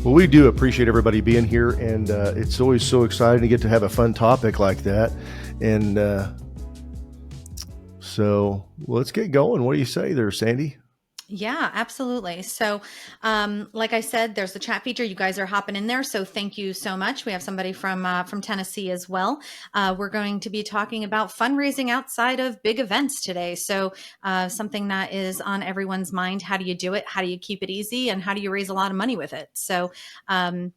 Well, we do appreciate everybody being here, and it's always so exciting to get to have a fun topic like that. And so let's get going. What do you say there, Sandy? Yeah, absolutely. So, like I said, there's the chat feature. You guys are hopping in there, so thank you so much. We have somebody from Tennessee as well. We're going to be talking about fundraising outside of big events today. So, something that is on everyone's mind. How do you do it? How do you keep it easy? And how do you raise a lot of money with it? So,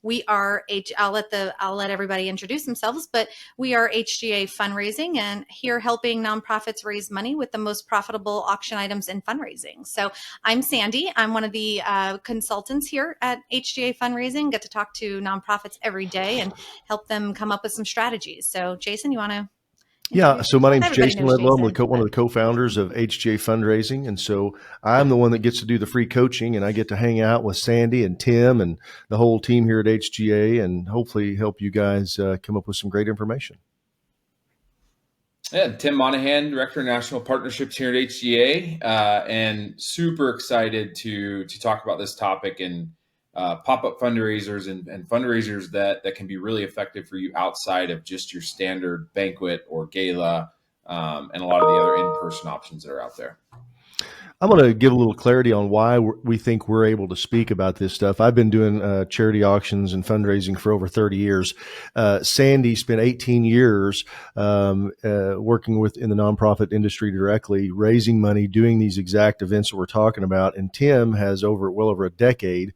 we are I'll let everybody introduce themselves, but we are HGA Fundraising, and here helping nonprofits raise money with the most profitable auction items in fundraising. So, I'm Sandy. I'm one of the consultants here at HGA Fundraising. Get to talk to nonprofits every day and help them come up with some strategies. So, Jason, you want to Yeah, introduce so my yourself? name's Everybody Jason knows Ledlow. I'm Jason. one of the co-founders of HGA Fundraising, and so I'm the one that gets to do the free coaching, and I get to hang out with Sandy and Tim and the whole team here at HGA, and hopefully help you guys come up with some great information. Yeah, Tim Monahan, Director of National Partnerships here at HGA, and super excited to talk about this topic and pop-up fundraisers and fundraisers that can be really effective for you outside of just your standard banquet or gala, and a lot of the other in-person options that are out there. I'm going to give a little clarity on why we think we're able to speak about this stuff. I've been doing charity auctions and fundraising for over 30 years. Sandy spent 18 years working in the nonprofit industry directly, raising money, doing these exact events that we're talking about. And Tim has well over a decade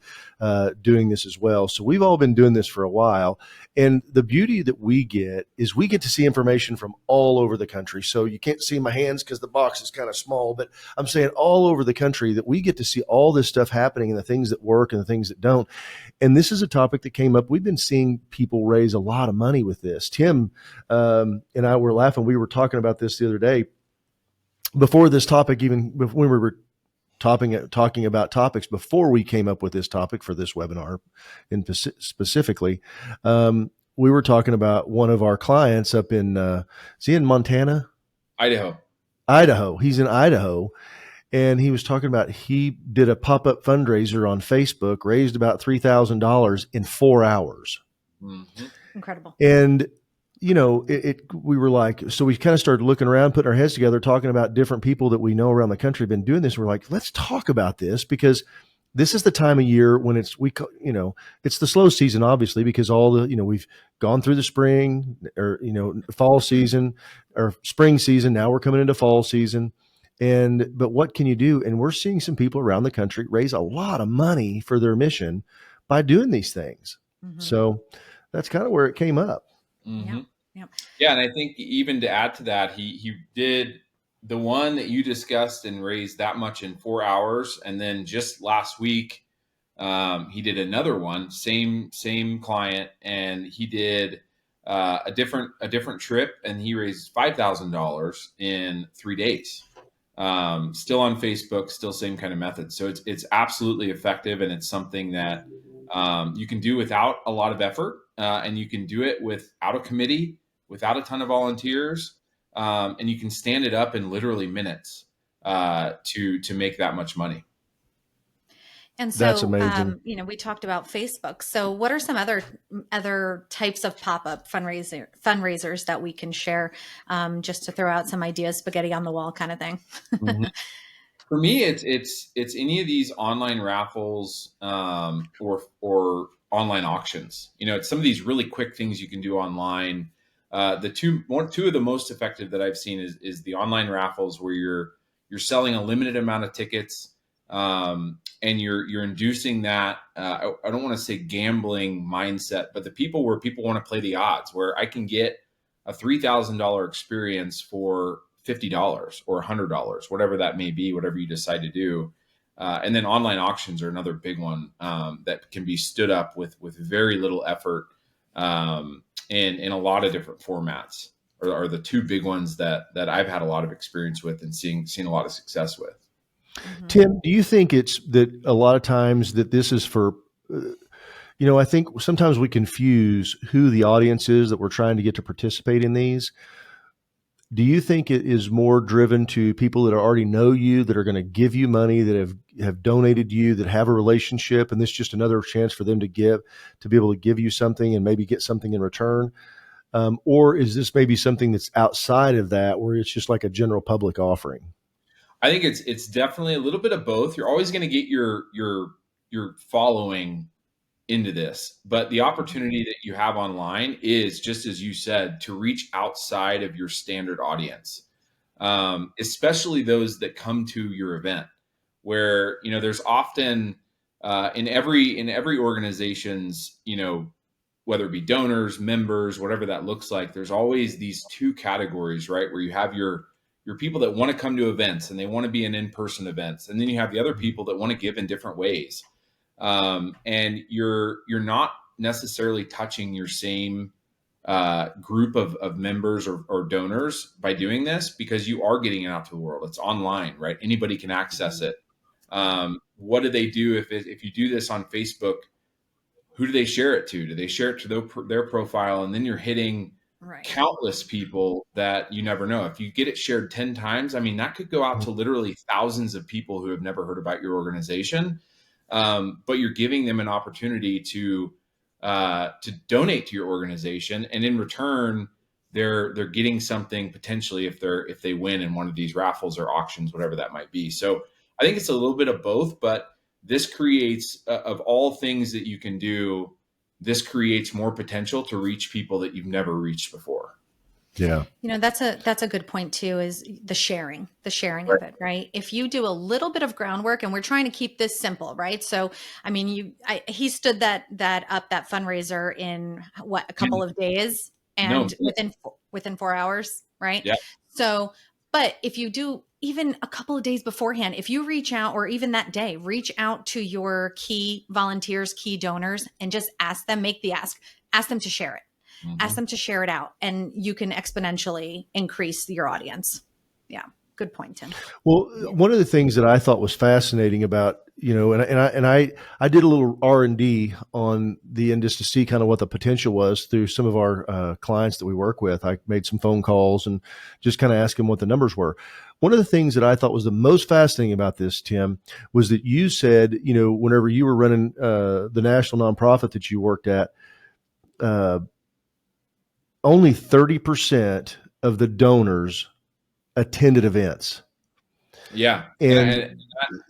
doing this as well. So we've all been doing this for a while. And the beauty that we get is we get to see information from all over the country. So you can't see my hands because the box is kind of small, but I'm saying all over the country that we get to see all this stuff happening and the things that work and the things that don't. And this is a topic that came up. We've been seeing people raise a lot of money with this. Tim and I were laughing. We were talking about this the other day before this topic, even when we were talking about topics before we came up with this topic for this webinar specifically. We were talking about one of our clients up in, is he in Montana? Idaho. He's in Idaho. And he was talking about, he did a pop-up fundraiser on Facebook, raised about $3,000 in 4 hours. Mm-hmm. Incredible. And we were like, so we kind of started looking around, putting our heads together, talking about different people that we know around the country have been doing this. We're like, let's talk about this, because this is the time of year when it's the slow season, obviously, because we've gone through the spring or, fall season or spring season. Now we're coming into fall season. But what can you do? And we're seeing some people around the country raise a lot of money for their mission by doing these things. Mm-hmm. So that's kind of where it came up. Mm-hmm. Yeah. And I think even to add to that, he did the one that you discussed and raised that much in 4 hours. And then just last week, he did another one, same client, and he did a different trip, and he raised $5,000 in 3 days. Still on Facebook, still same kind of method. So it's absolutely effective, and it's something that you can do without a lot of effort, and you can do it without a committee, without a ton of volunteers, and you can stand it up in literally minutes to make that much money. And so, that's amazing. We talked about Facebook. So what are some other types of pop-up fundraisers that we can share, just to throw out some ideas, spaghetti on the wall kind of thing? Mm-hmm. For me, it's any of these online raffles, or online auctions. It's some of these really quick things you can do online. Two of the most effective that I've seen is the online raffles, where you're selling a limited amount of tickets, and you're inducing that, I don't want to say gambling mindset, but the people where people want to play the odds, where I can get a $3,000 experience for $50 or $100, whatever that may be, whatever you decide to do. And then online auctions are another big one, that can be stood up with very little effort, in a lot of different formats, are the two big ones that I've had a lot of experience with and seen a lot of success with. Mm-hmm. Tim, do you think it's that a lot of times that this is for, I think sometimes we confuse who the audience is that we're trying to get to participate in these. Do you think it is more driven to people that already know you, that are going to give you money, that have donated you, that have a relationship, and this is just another chance for them to be able to give you something and maybe get something in return? Or is this maybe something that's outside of that, where it's just like a general public offering? I think it's definitely a little bit of both. You're always going to get your following into this, but the opportunity that you have online is, just as you said, to reach outside of your standard audience, especially those that come to your event, where there's often in every organization's, whether it be donors, members, whatever that looks like, there's always these two categories, right? Where you have your people that want to come to events and they want to be in-person events, and then you have the other people that want to give in different ways. And you're not necessarily touching your same group of members or donors by doing this, because you are getting it out to the world. It's online, right? Anybody can access it. What do they do if you do this on Facebook? Who do they share it to? Do they share it to their profile? And then you're hitting Right. countless people that you never know. If you get it shared 10 times, I mean, that could go out to literally thousands of people who have never heard about your organization. But you're giving them an opportunity to donate to your organization, and in return, they're getting something potentially if they win in one of these raffles or auctions, whatever that might be. So I think it's a little bit of both, but this creates, of all things that you can do, this creates more potential to reach people that you've never reached before. Yeah. That's a good point too, is the sharing Right. of it, right? If you do a little bit of groundwork, and we're trying to keep this simple, right? So, I mean, he stood that fundraiser in a couple of days, No. and within 4 hours, right? Yeah. So, but if you do even a couple of days beforehand, if you reach out, or even that day, reach out to your key volunteers, key donors, and just ask them, ask them to share it. Ask them to share it out, and you can exponentially increase your audience. Yeah. Good point, Tim. Well, one of the things that I thought was fascinating about, I did a little R&D on the end just to see kind of what the potential was through some of our clients that we work with. I made some phone calls and just kind of asked them what the numbers were. One of the things that I thought was the most fascinating about this, Tim, was that you said, whenever you were running the national nonprofit that you worked at, only 30% of the donors attended events. Yeah. And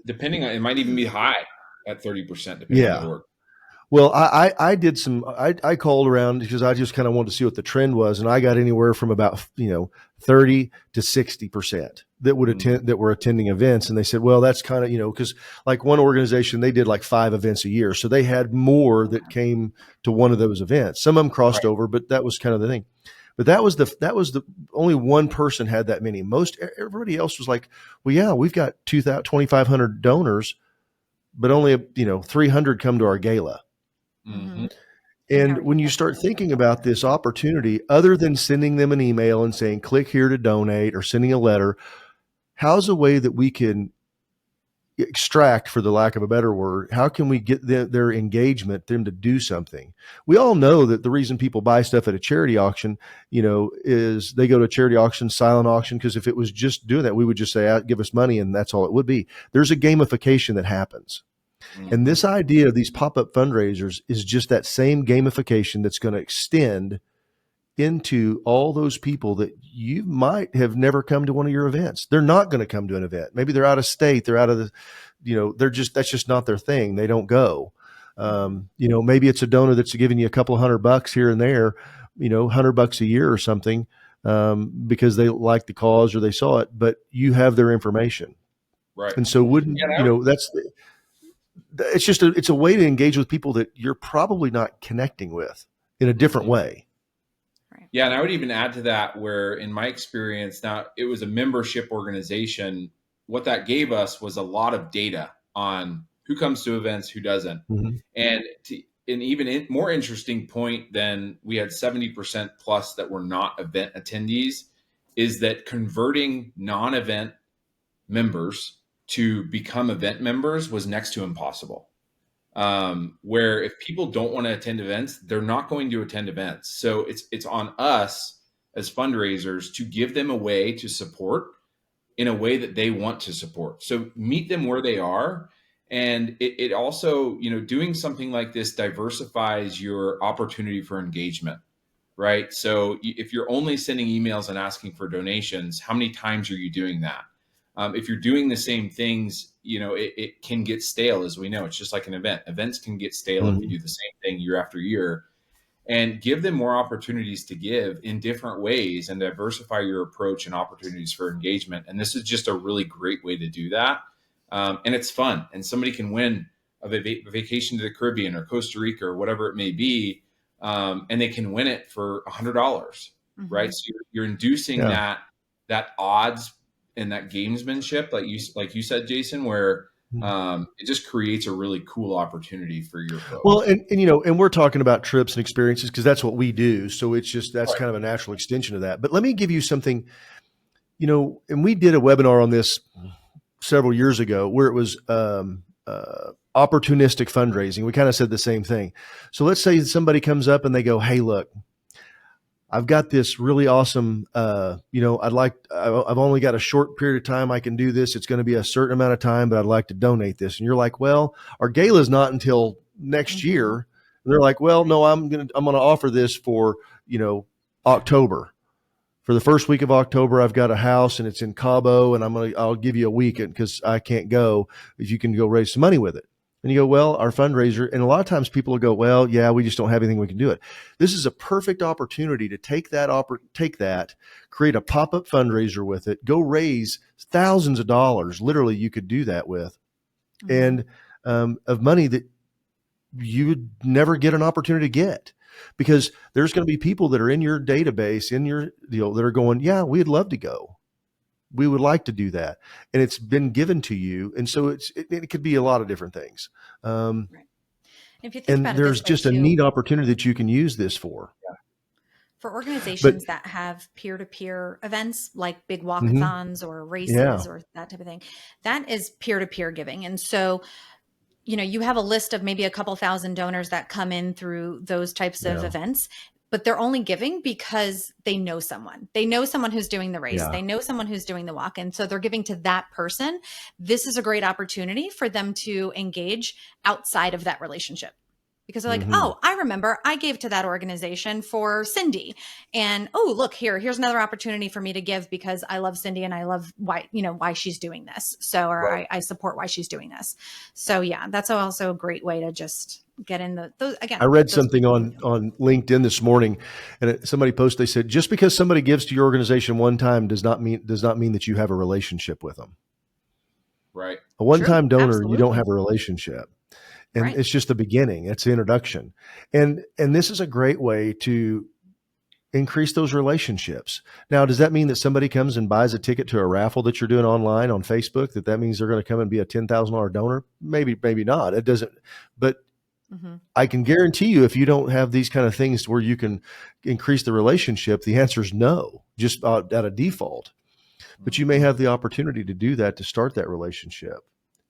depending on, it might even be high at 30%, depending on the work. Well, I did I called around because I just kind of wanted to see what the trend was. And I got anywhere from about, 30 to 60% that would attend, that were attending events. And they said, well, that's kind of, because like one organization, they did like 5 events a year. So they had more that came to one of those events. Some of them crossed over, but that was kind of the thing. But that was the only one person had that many. Everybody else was like, well, yeah, we've got 2,500 donors, but only 300 come to our gala. Mm-hmm. And when you start thinking about this opportunity, other than sending them an email and saying, click here to donate, or sending a letter, how's a way that we can extract, for the lack of a better word, how can we get their engagement, them to do something? We all know that the reason people buy stuff at a charity auction, is they go to a charity auction, silent auction, because if it was just doing that, we would just say, give us money, and that's all it would be. There's a gamification that happens. And this idea of these pop-up fundraisers is just that same gamification that's going to extend into all those people that you might have never come to one of your events. They're not going to come to an event. Maybe they're out of state. They're out of the, that's just not their thing. They don't go. Maybe it's a donor that's giving you a couple of $100 here and there, $100 a year or something, because they like the cause or they saw it, but you have their information. Right. And so it's a way to engage with people that you're probably not connecting with in a different way. Yeah. And I would even add to that, where in my experience, now it was a membership organization. What that gave us was a lot of data on who comes to events, who doesn't. Mm-hmm. And an even more interesting point than we had 70% plus that were not event attendees is that converting non-event members to become event members was next to impossible. Where if people don't want to attend events, they're not going to attend events. So it's on us as fundraisers to give them a way to support in a way that they want to support. So meet them where they are. And it also, doing something like this diversifies your opportunity for engagement, right? So if you're only sending emails and asking for donations, how many times are you doing that? If you're doing the same things, it can get stale, as we know. It's just like an event. Events can get stale if you do the same thing year after year. And give them more opportunities to give in different ways and diversify your approach and opportunities for engagement. And this is just a really great way to do that. And it's fun. And somebody can win a vacation to the Caribbean or Costa Rica or whatever it may be. And they can win it for $100, right? So you're inducing that odds and that gamesmanship, like you said, Jason, where it just creates a really cool opportunity for your folks. Well, and we're talking about trips and experiences because that's what we do. So it's just, that's kind of a natural extension of that. But let me give you something, and we did a webinar on this several years ago where it was opportunistic fundraising. We kind of said the same thing. So let's say somebody comes up and they go, hey, look, I've got this really awesome, I've only got a short period of time I can do this. It's going to be a certain amount of time, but I'd like to donate this. And you're like, well, our gala is not until next year. And they're like, well, no, I'm going to offer this for, October. For the first week of October, I've got a house and it's in Cabo and I'll give you a week because I can't go if you can go raise some money with it. And you go, well, our fundraiser, and a lot of times people will go, well, yeah, we just don't have anything we can do it. This is a perfect opportunity to take that, create a pop-up fundraiser with it, go raise thousands of dollars. Literally, you could do that with, and of money that you would never get an opportunity to get, because there's going to be people that are in your database, in your deal, that are going, yeah, we'd love to go. We would like to do that. And it's been given to you. And so it could be a lot of different things. Right. If you think and about it, there's just a neat opportunity that you can use this for. For organizations that have peer-to-peer events like big walkathons or races or that type of thing, that is peer-to-peer giving. And so, you have a list of maybe a couple thousand donors that come in through those types of events, but they're only giving because they know someone. They know someone who's doing the race. They know someone who's doing the walk. And so they're giving to that person. This is a great opportunity for them to engage outside of that relationship. Because they're like, oh, I remember I gave to that organization for Cindy. And oh, look, here's another opportunity for me to give because I love Cindy and I love why she's doing this. So, or I support why she's doing this. So yeah, that's also a great way to just get in those again. I read something on LinkedIn this morning, and somebody posted, they said, just because somebody gives to your organization one time does not mean that you have a relationship with them. Right. A one-time donor, you don't have a relationship. And it's just the beginning. It's the introduction. And this is a great way to increase those relationships. Now, does that mean that somebody comes and buys a ticket to a raffle that you're doing online on Facebook, that means they're going to come and be a $10,000 donor? Maybe not. It doesn't. But I can guarantee you, if you don't have these kind of things where you can increase the relationship, the answer is no, just out of default. But you may have the opportunity to do that, to start that relationship.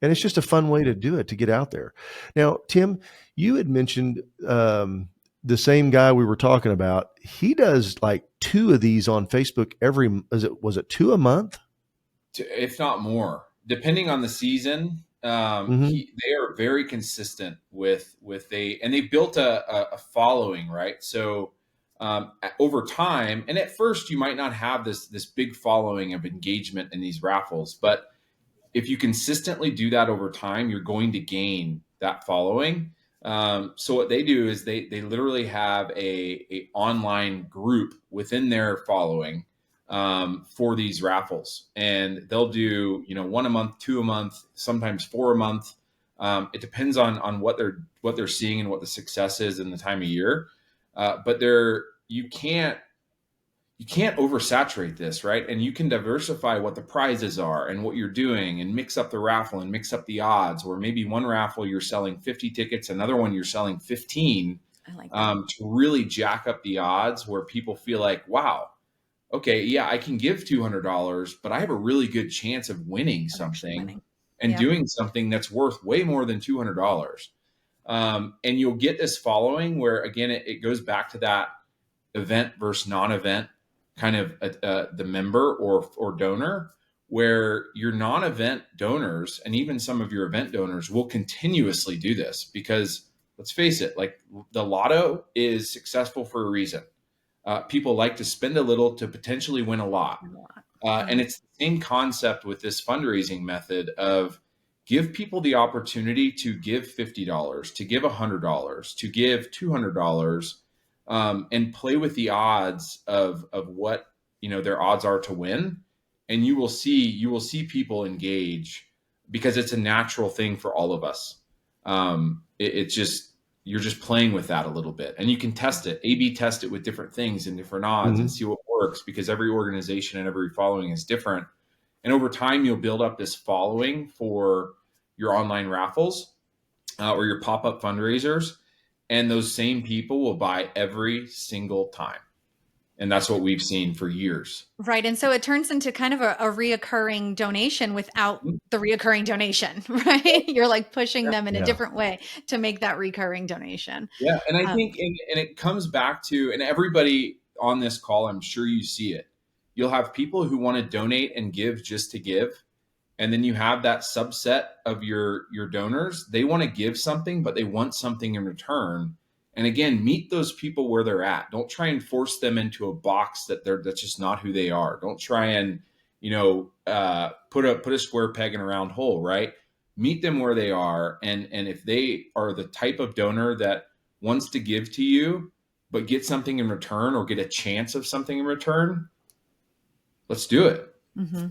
And it's just a fun way to do it, to get out there. Now, Tim, you had mentioned the same guy we were talking about. He does like 2 of these on Facebook was it 2 a month? If not more, depending on the season. They are very consistent with and they built a following, right? So over time, and at first you might not have this big following of engagement in these raffles, but if you consistently do that over time, you're going to gain that following. So what they do is they literally have a online group within their following for these raffles, and they'll do 1 a month, 2 a month, sometimes 4 a month. It depends on what they're seeing and what the success is in the time of year. But you can't oversaturate this, right? And you can diversify what the prizes are and what you're doing, and mix up the raffle and mix up the odds. Or maybe one raffle you're selling 50 tickets, another one you're selling 15. I like that. To really jack up the odds, where people feel like, wow, okay, yeah, I can give $200, but I have a really good chance of winning something and doing something that's worth way more than $200. And you'll get this following where, again, it goes back to that event versus non-event kind of the member or donor, where your non-event donors and even some of your event donors will continuously do this, because let's face it, like the lotto is successful for a reason. People like to spend a little to potentially win a lot. And it's the same concept with this fundraising method of give people the opportunity to give $50, to give $100, to give $200, and play with the odds of what, their odds are to win. And you will see people engage, because it's a natural thing for all of us. It's just, you're just playing with that a little bit, and you can test it, A/B test it with different things and different odds, and see what works, because every organization and every following is different. And over time, you'll build up this following for your online raffles or your pop-up fundraisers, and those same people will buy every single time. And that's what we've seen for years. Right. And so it turns into kind of a reoccurring donation without the reoccurring donation, right? You're like pushing them in a different way to make that recurring donation. Yeah. And I think, and it comes back to, and everybody on this call, I'm sure you see it. You'll have people who want to donate and give just to give. And then you have that subset of your donors. They want to give something, but they want something in return. And again, meet those people where they're at. Don't try and force them into a box that's just not who they are. Don't try and, put a square peg in a round hole, right? Meet them where they are. And if they are the type of donor that wants to give to you, but get something in return, or get a chance of something in return, let's do it. Mm-hmm.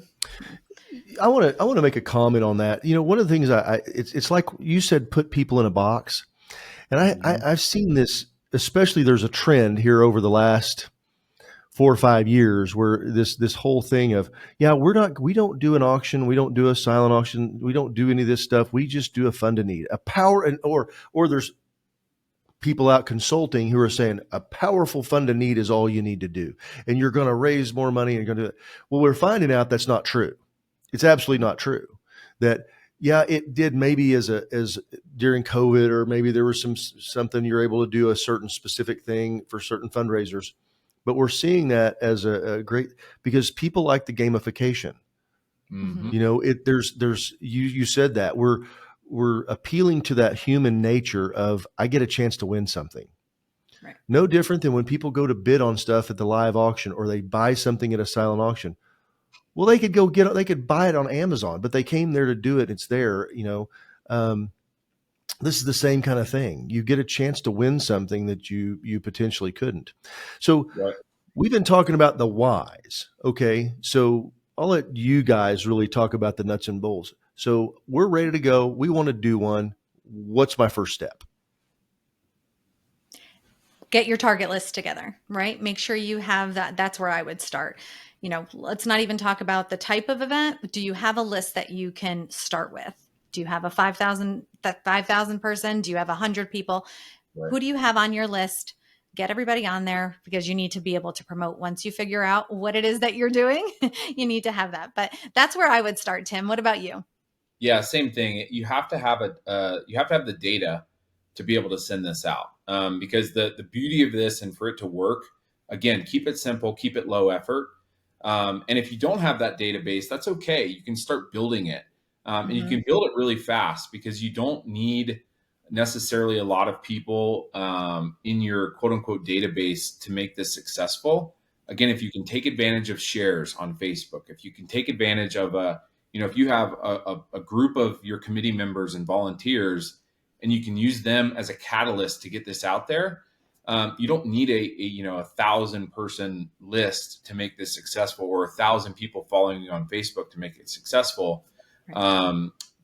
I want to make a comment on that. One of the things it's like you said, put people in a box. And I've seen this, especially there's a trend here over the last 4 or 5 years where this whole thing of, we don't do an auction. We don't do a silent auction. We don't do any of this stuff. We just do a fund to need, a power, or there's people out consulting who are saying a powerful fund to need is all you need to do. And you're going to raise more money and you're going to do it. Well, we're finding out that's not true. It's absolutely not true. That, it did maybe as during COVID, or maybe there was something you're able to do a certain specific thing for certain fundraisers, but we're seeing that as a great, because people like the gamification. Mm-hmm. There's you said that we're appealing to that human nature of, I get a chance to win something. Right. No different than when people go to bid on stuff at the live auction, or they buy something at a silent auction. Well, they could buy it on Amazon, but they came there to do it. It's there, this is the same kind of thing. You get a chance to win something that you potentially couldn't. So We've been talking about the whys. Okay. So I'll let you guys really talk about the nuts and bolts. So we're ready to go. We want to do one. What's my first step? Get your target list together, right? Make sure you have that. That's where I would start. Let's not even talk about the type of event. Do you have a list that you can start with? Do you have a 5,000 person? Do you have 100 people? Right. Who do you have on your list? Get everybody on there, because you need to be able to promote. Once you figure out what it is that you're doing, you need to have that. But that's where I would start. Tim, what about you? Yeah, same thing. You have to have the data to be able to send this out. Because the beauty of this, and for it to work, again, keep it simple, keep it low effort. And if you don't have that database, that's okay. You can start building it. And you can build it really fast, because you don't need necessarily a lot of people in your quote unquote database to make this successful. Again, if you can take advantage of shares on Facebook, if you can take advantage of if you have a group of your committee members and volunteers, and you can use them as a catalyst to get this out there, you don't need a 1,000 person list to make this successful, or 1,000 people following you on Facebook to make it successful.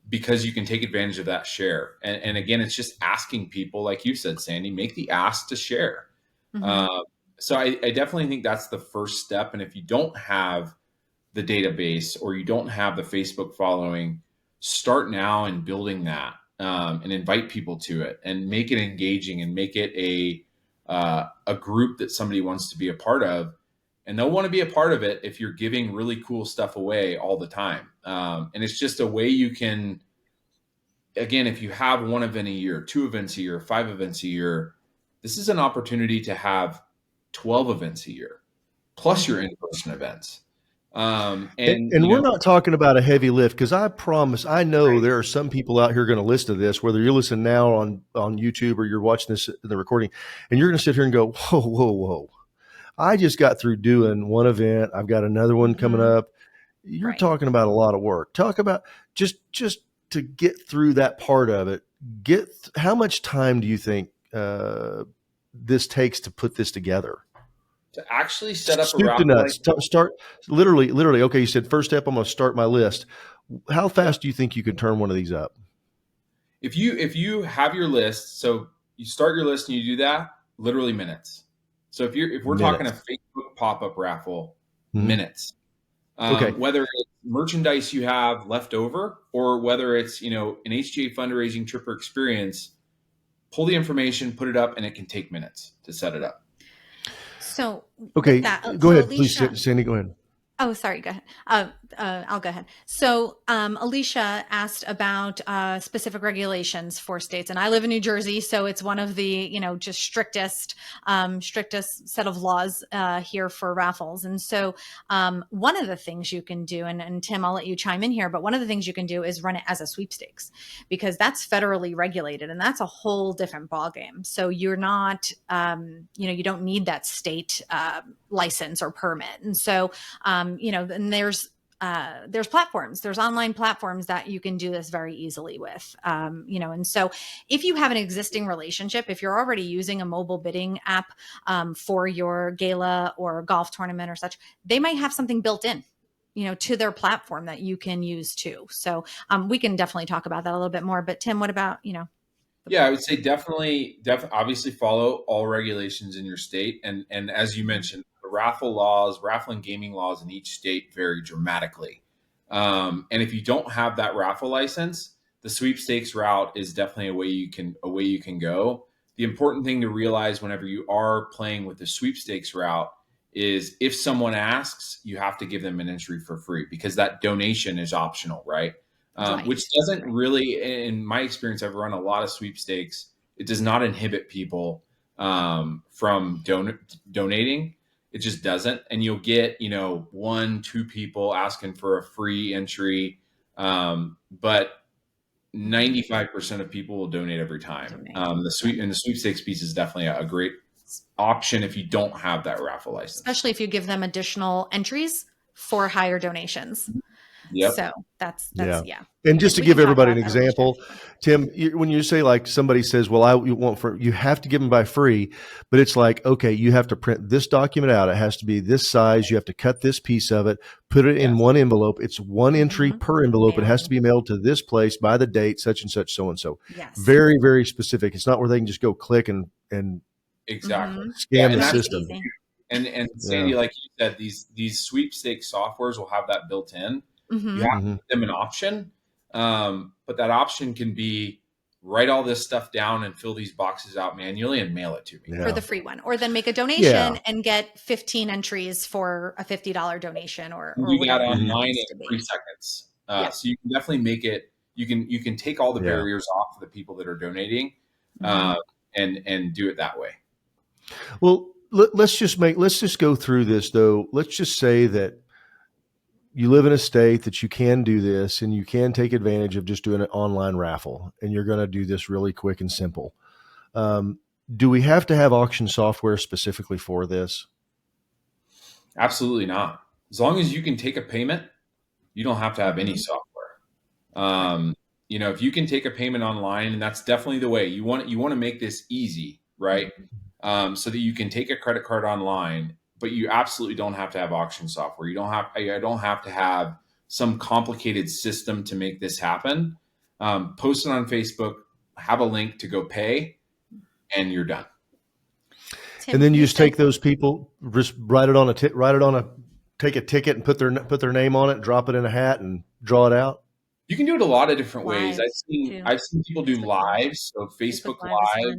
Because you can take advantage of that share. And again, it's just asking people, like you said, Sandy, make the ask to share. So I definitely think that's the first step. And if you don't have the database, or you don't have the Facebook following, start now in building that, and invite people to it, and make it engaging, and make it a group that somebody wants to be a part of. And they'll want to be a part of it if you're giving really cool stuff away all the time. And it's just a way you can, again, if you have one event a year, 2 events a year, 5 events a year, this is an opportunity to have 12 events a year. plus your in-person events. And we're not talking about a heavy lift, because I promise, I know Right. there are some people out here going to listen to this, whether you're listening now on YouTube or you're watching this in the recording, and you're going to sit here and go, whoa, whoa, whoa. I just got through doing one event. I've got another one coming up. You're Right. talking about a lot of work. Talk about just to get through that part of it. How much time do you think this takes to put this together? To actually set up a Soup to raffle nuts. Start literally. Okay, you said first step, I'm going to start my list. How fast do you think you could turn one of these up? If you have your list, so you start your list and you do that, literally minutes. So if we're talking a Facebook pop-up raffle, minutes. Okay. Whether it's merchandise you have left over, or whether it's, an HGA fundraising trip or experience, pull the information, put it up, and it can take minutes to set it up. So okay, go ahead, Alicia, please, Sandy. Go ahead. Oh, sorry. Go ahead. I'll go ahead. So, Alicia asked about specific regulations for states, and I live in New Jersey, so it's one of the just strictest set of laws here for raffles. And so, one of the things you can do, and Tim, I'll let you chime in here, but one of the things you can do is run it as a sweepstakes, because that's federally regulated, and that's a whole different ballgame. So you're not, you don't need that state license or permit, and so. And there's platforms, there's online platforms that you can do this very easily with, and so if you have an existing relationship, if you're already using a mobile bidding app for your gala or golf tournament or such, they might have something built in, to their platform that you can use too. So we can definitely talk about that a little bit more. But Tim, what about, Yeah, I would say definitely obviously follow all regulations in your state. And as you mentioned, the raffle and gaming laws in each state vary dramatically. And if you don't have that raffle license, the sweepstakes route is definitely a way you can go. The important thing to realize whenever you are playing with the sweepstakes route is, if someone asks, you have to give them an entry for free, because that donation is optional, right? Right. Which doesn't really, in my experience, I've run a lot of sweepstakes. It does not inhibit people from donating. It just doesn't. And you'll get, 1-2 people asking for a free entry. But 95% of people will donate every time. The sweepstakes piece is definitely a great option if you don't have that raffle license. Especially if you give them additional entries for higher donations. Yep. So that's yeah. And just to give everybody an example, Tim, when you say, like, somebody says, well, you have to give them by free, but it's like, okay, you have to print this document out. It has to be this size. You have to cut this piece of it, put it in one envelope. It's one entry per envelope. It has to be mailed to this place by the date, such and such, so and so. Yes. Very, very specific. It's not where they can just go click and exactly scam the system. And Sandy, like you said, these sweepstakes softwares will have that built in. You have to give them an option, but that option can be, write all this stuff down and fill these boxes out manually and mail it to me for the free one, or then make a donation and get 15 entries for a $50 donation, or do that online in 3 seconds. So you can definitely make it. You can take all the barriers off of the people that are donating, and do it that way. Well, let's just go through this though. Let's just say that you live in a state that you can do this, and you can take advantage of just doing an online raffle, and you're going to do this really quick and simple. Do we have to have auction software specifically for this? Absolutely not. As long as you can take a payment, you don't have to have any software. If you can take a payment online, and that's definitely the way you want to make this easy, right? So that you can take a credit card online, but you absolutely don't have to have auction software. I don't have to have some complicated system to make this happen. Post it on Facebook, have a link to go pay, and you're done. And then you just take those people, just take a ticket and put their name on it, drop it in a hat, and draw it out. You can do it a lot of different ways. I've seen people do lives, so Facebook Live.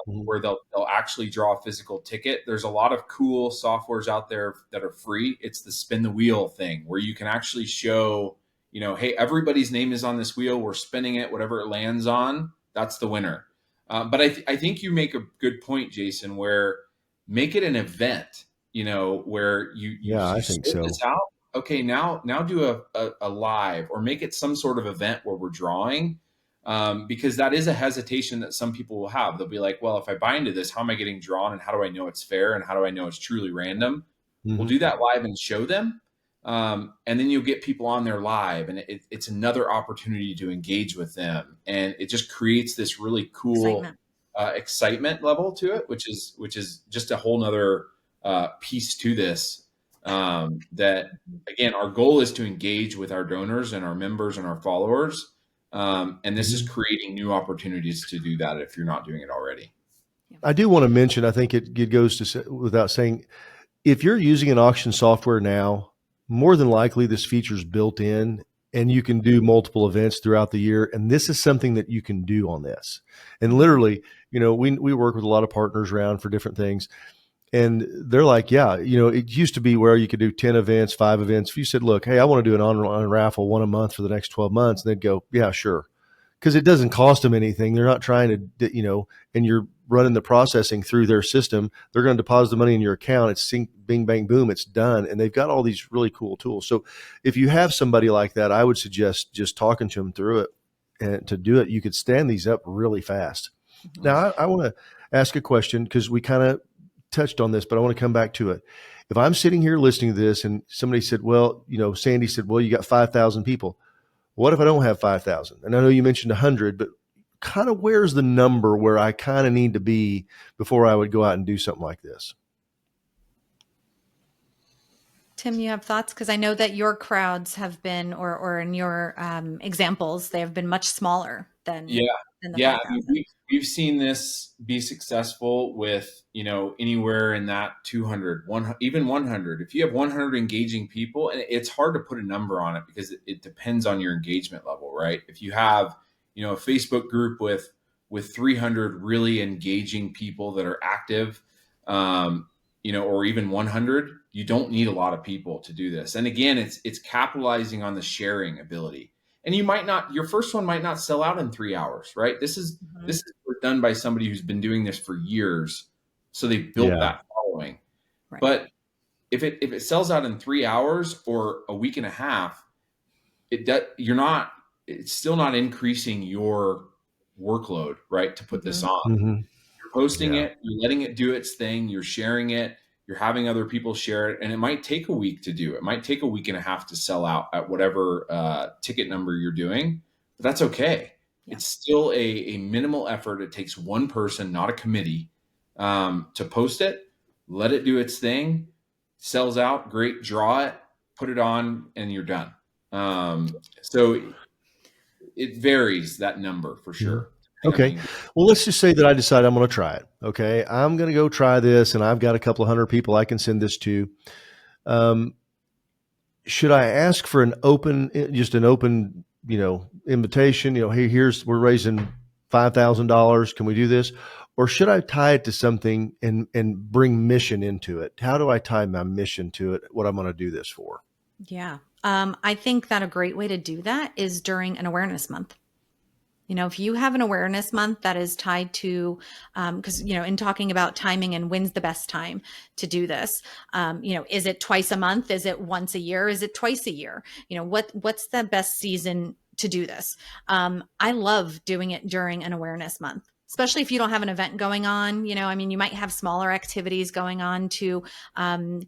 Where they'll actually draw a physical ticket. There's a lot of cool softwares out there that are free. It's the spin the wheel thing, where you can actually show, hey, everybody's name is on this wheel. We're spinning it. Whatever it lands on, that's the winner. But I think you make a good point, Jason, where make it an event. where you I think sort so. this out. Okay, now do a live, or make it some sort of event where we're drawing, because that is a hesitation that some people will have. They'll be like, well, if I buy into this, how am I getting drawn, and how do I know it's fair, and how do I know it's truly random? We'll Mm-hmm. do that live and show them. And then you'll get people on there live, and it's another opportunity to engage with them. And it just creates this really cool Excitement. excitement level to it, which is just a whole nother piece to this. That, again, our goal is to engage with our donors and our members and our followers. And this is creating new opportunities to do that if you're not doing it already. I do want to mention, I think it goes without saying, if you're using an auction software now, more than likely this feature's built in and you can do multiple events throughout the year. And this is something that you can do on this. And literally, we work with a lot of partners around for different things. And they're like, yeah, it used to be where you could do 10 events, 5 events. If you said, look, hey, I want to do an online raffle, one a month for the next 12 months, and they'd go, yeah, sure. Because it doesn't cost them anything. They're not trying to, and you're running the processing through their system. They're going to deposit the money in your account. It's bing, bang, boom. It's done. And they've got all these really cool tools. So if you have somebody like that, I would suggest just talking to them through it. And to do it, you could stand these up really fast. Mm-hmm. Now, I want to ask a question, because we kind of touched on this, but I want to come back to it. If I'm sitting here listening to this and somebody said, well, Sandy said, well, you got 5,000 people. What if I don't have 5,000? And I know you mentioned 100, but kind of where's the number where I kind of need to be before I would go out and do something like this? Tim, you have thoughts? Because I know that your crowds have been, or in your examples, they have been much smaller than the 5,000. I mean, we've seen this be successful with anywhere in that 200, even 100. If you have 100 engaging people, and it's hard to put a number on it because it depends on your engagement level, right? If you have a Facebook group with 300 really engaging people that are active, or even 100, you don't need a lot of people to do this. And again, it's capitalizing on the sharing ability. And your first one might not sell out in 3 hours, right? This is done by somebody who's been doing this for years. So they built that following. Right. But if it sells out in 3 hours or a week and a half, it's still not increasing your workload, right? To put this on. Mm-hmm. You're posting it, you're letting it do its thing, you're sharing it, you're having other people share it, and it might take a week to do. It might take a week and a half to sell out at whatever ticket number you're doing, but that's okay. Yeah. It's still a minimal effort. It takes one person, not a committee, to post it, let it do its thing, sells out, great, draw it, put it on, and you're done. So it varies, that number, for sure. Okay. Well, let's just say that I decide I'm going to try it. Okay. I'm going to go try this, and I've got a couple of hundred people I can send this to. Should I ask for an open invitation? Hey, we're raising $5,000. Can we do this? Or should I tie it to something and bring mission into it? How do I tie my mission to it? What I'm going to do this for? Yeah. I think that a great way to do that is during an awareness month. If you have an awareness month that is tied to, because, in talking about timing and when's the best time to do this, is it twice a month? Is it once a year? Is it twice a year? What's the best season to do this? I love doing it during an awareness month, especially if you don't have an event going on. You might have smaller activities going on to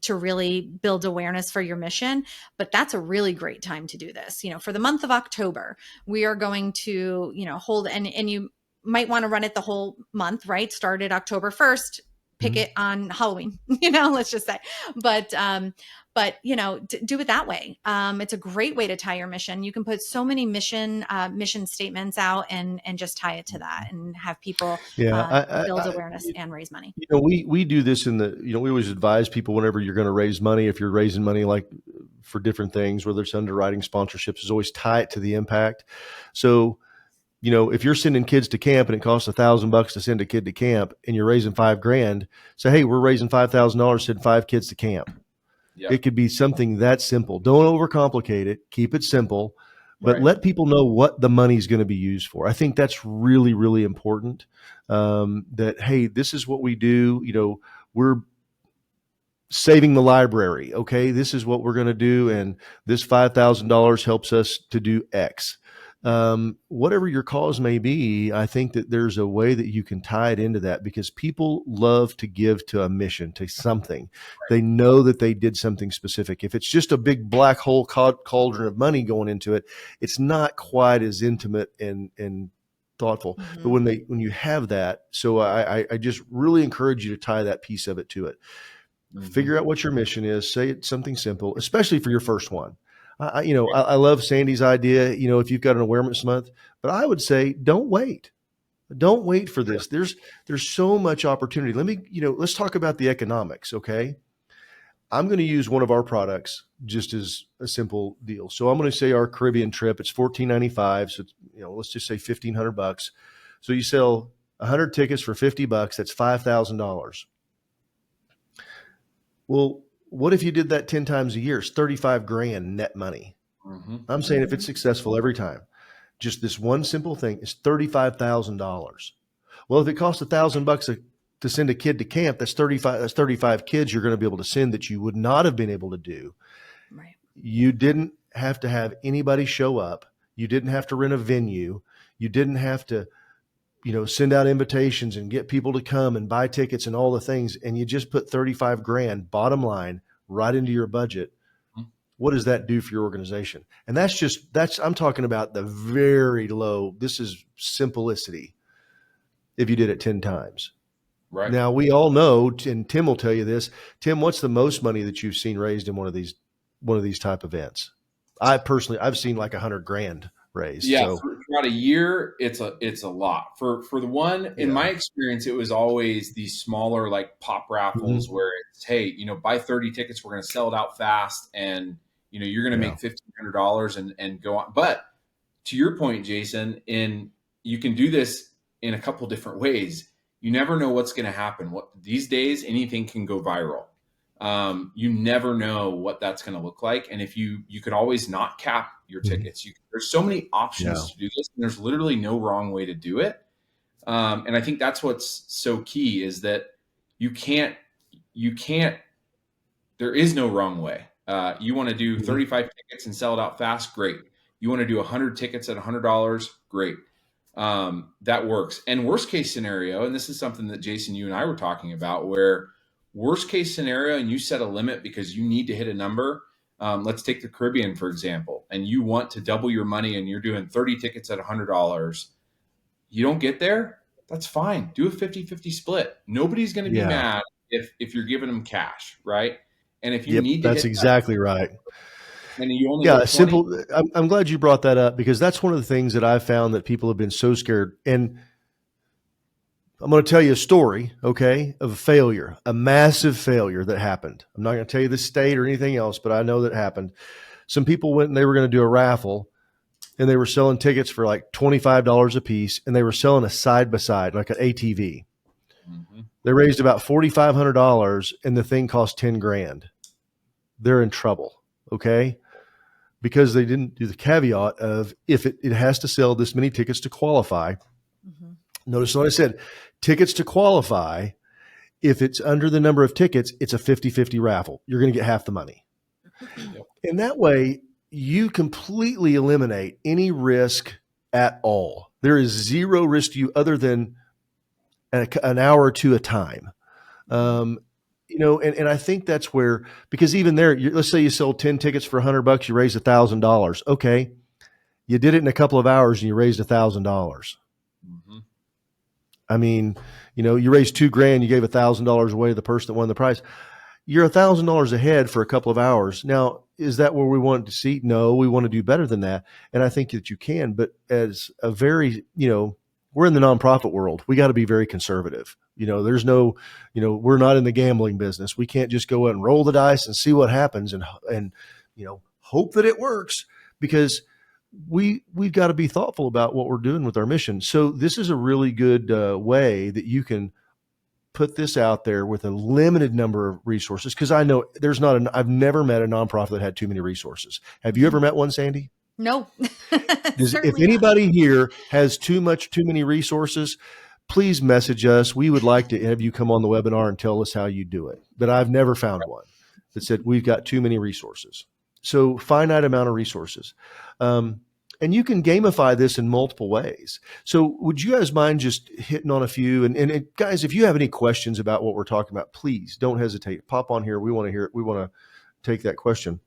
really build awareness for your mission, but that's a really great time to do this. For the month of October, we are going to, hold, and you might want to run it the whole month, right? Start it October 1st, pick it on Halloween, let's just say, but do it that way. It's a great way to tie your mission. You can put so many mission statements out and just tie it to that and have people build awareness and raise money. We do this we always advise people whenever you're going to raise money, if you're raising money like for different things, whether it's underwriting, sponsorships, is always tie it to the impact. So, if you're sending kids to camp and it costs $1,000 to send a kid to camp and you're raising $5,000, say, hey, we're raising $5,000 to send 5 kids to camp. Yep. It could be something that simple. Don't overcomplicate it. Keep it simple, but let people know what the money's going to be used for. I think that's really, really important. That, hey, this is what we do. saving the library. Okay, this is what we're going to do, and this $5,000 helps us to do X. Whatever your cause may be, I think that there's a way that you can tie it into that, because people love to give to a mission, to something. They know that they did something specific. If it's just a big black hole cauldron of money going into it, it's not quite as intimate and thoughtful. But when you have that, so I just really encourage you to tie that piece of it to it. Figure out what your mission is. Say it's something simple, especially for your first one. I love Sandy's idea, if you've got an awareness month, but I would say, don't wait. Don't wait for this. There's so much opportunity. Let's talk about the economics. Okay. I'm going to use one of our products just as a simple deal. So I'm going to say our Caribbean trip, it's $14.95. So, let's just say $1,500. So you sell 100 tickets for $50. That's $5,000. Well, what if you did that 10 times a year? It's 35 grand net money. I'm saying if it's successful every time, just this one simple thing is $35,000. Well, if it costs $1,000 to send a kid to camp, that's 35 kids you're going to be able to send that you would not have been able to do. Right. You didn't have to have anybody show up. You didn't have to rent a venue. You didn't have to, send out invitations and get people to come and buy tickets and all the things. And you just put 35 grand bottom line right into your budget. What does that do for your organization? And I'm talking about the very low. This is simplicity. If you did it 10 times. Right. Now we all know, and Tim will tell you this, Tim, what's the most money that you've seen raised in one of these type events? I've seen like 100 grand raised. Yeah. So. For about a year, it's a lot for the one. In my experience, it was always these smaller, like pop raffles where it's, hey, buy 30 tickets. We're going to sell it out fast. And, you're going to make $1,500 and go on. But to your point, Jason, you can do this in a couple different ways. You never know what's going to happen. These days, anything can go viral. You never know what that's going to look like. And if you could always not cap your tickets. There's so many options to do this, and there's literally no wrong way to do it. And I think that's what's so key is that you can't, there is no wrong way. You want to do 35 tickets and sell it out fast. Great. You want to do 100 tickets at $100. Great. That works. And worst case scenario, and this is something that Jason, you and I were talking about, where worst case scenario, and you set a limit because you need to hit a number. Let's take the Caribbean, for example, and you want to double your money and you're doing 30 tickets at $100. You don't get there. That's fine. Do a 50-50 split. Nobody's going to be mad if you're giving them cash. Right. And if you need to, that's exactly right. And you only simple. I'm glad you brought that up, because that's one of the things that I've found that people have been so scared. And I'm going to tell you a story, okay, of a failure, a massive failure that happened. I'm not going to tell you the state or anything else, but I know that happened. Some people went and they were going to do a raffle, and they were selling tickets for like $25 a piece, and they were selling a side-by-side, like an ATV. They raised about $4,500, and the thing cost 10 grand. They're in trouble, okay? Because they didn't do the caveat of if it has to sell this many tickets to qualify. Notice what I said, tickets to qualify. If it's under the number of tickets, it's a 50-50 raffle. You're going to get half the money. And that way you completely eliminate any risk at all. There is zero risk to you other than an hour or two a time. And I think that's where, because even there, let's say you sold 10 tickets for $100, you raised $1,000. Okay. You did it in a couple of hours and you raised $1,000. I mean, you raised $2,000, you gave $1,000 away to the person that won the prize. You're $1,000 ahead for a couple of hours. Now, is that where we want to see? No, we want to do better than that. And I think that you can, but as a very, we're in the nonprofit world. We got to be very conservative. There's no, we're not in the gambling business. We can't just go out and roll the dice and see what happens and hope that it works, because we've got to be thoughtful about what we're doing with our mission. So this is a really good way that you can put this out there with a limited number of resources. Cause I know I've never met a nonprofit that had too many resources. Have you ever met one, Sandy? No. If anybody here has too many resources, please message us. We would like to have you come on the webinar and tell us how you do it. But I've never found one. that said, we've got too many resources. So finite amount of resources. And you can gamify this in multiple ways. So would you guys mind just hitting on a few? And guys, if you have any questions about what we're talking about, please don't hesitate. Pop on here. We want to hear it. We want to take that question.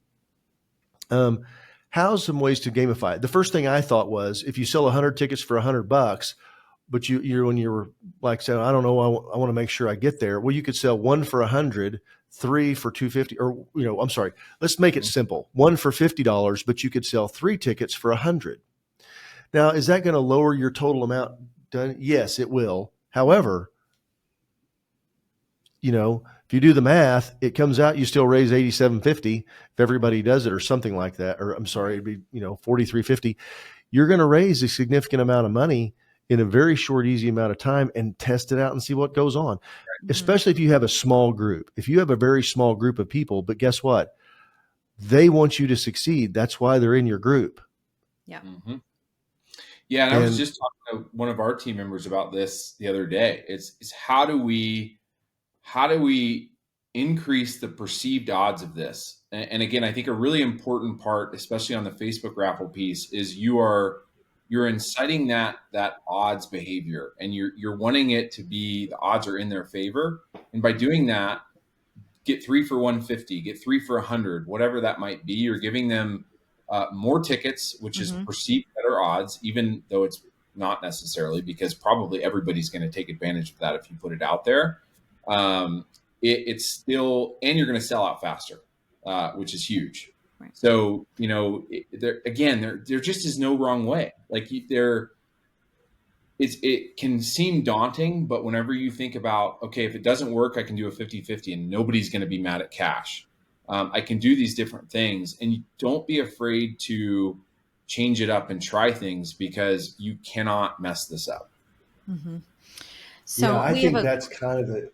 How's some ways to gamify it? The first thing I thought was, if you sell 100 tickets for $100, but you're when you're like saying, I don't know, I want to make sure I get there. Well, you could sell one for 100, 3 for 250, or I'm sorry, let's make it simple. One for $50, but you could sell 3 tickets for 100. Now, is that going to lower your total amount done? Yes, it will. However, if you do the math, it comes out you still raise $87.50 if everybody does it, or something like that. Or I'm sorry, it'd be $43.50. You're going to raise a significant amount of money in a very short, easy amount of time, and test it out and see what goes on. Mm-hmm. Especially if you have a small group. If you have a very small group of people, but guess what? They want you to succeed. That's why they're in your group. Yeah. Mm-hmm. Yeah, and I was just talking to one of our team members about this the other day. It's how do we increase the perceived odds of this? And again, I think a really important part, especially on the Facebook raffle piece, is you're inciting that odds behavior, and you're wanting it to be, the odds are in their favor. And by doing that, get 3 for 150, get 3 for 100, whatever that might be. You're giving them more tickets, which is perceived better odds, even though it's not necessarily, because probably everybody's going to take advantage of that if you put it out there. It's still, and you're going to sell out faster, which is huge. Right. So, there just is no wrong way. Like it can seem daunting, but whenever you think about, okay, if it doesn't work, I can do a 50-50 and nobody's going to be mad at cash. I can do these different things, and you don't be afraid to change it up and try things, because you cannot mess this up. Mm-hmm. So I think that's kind of the,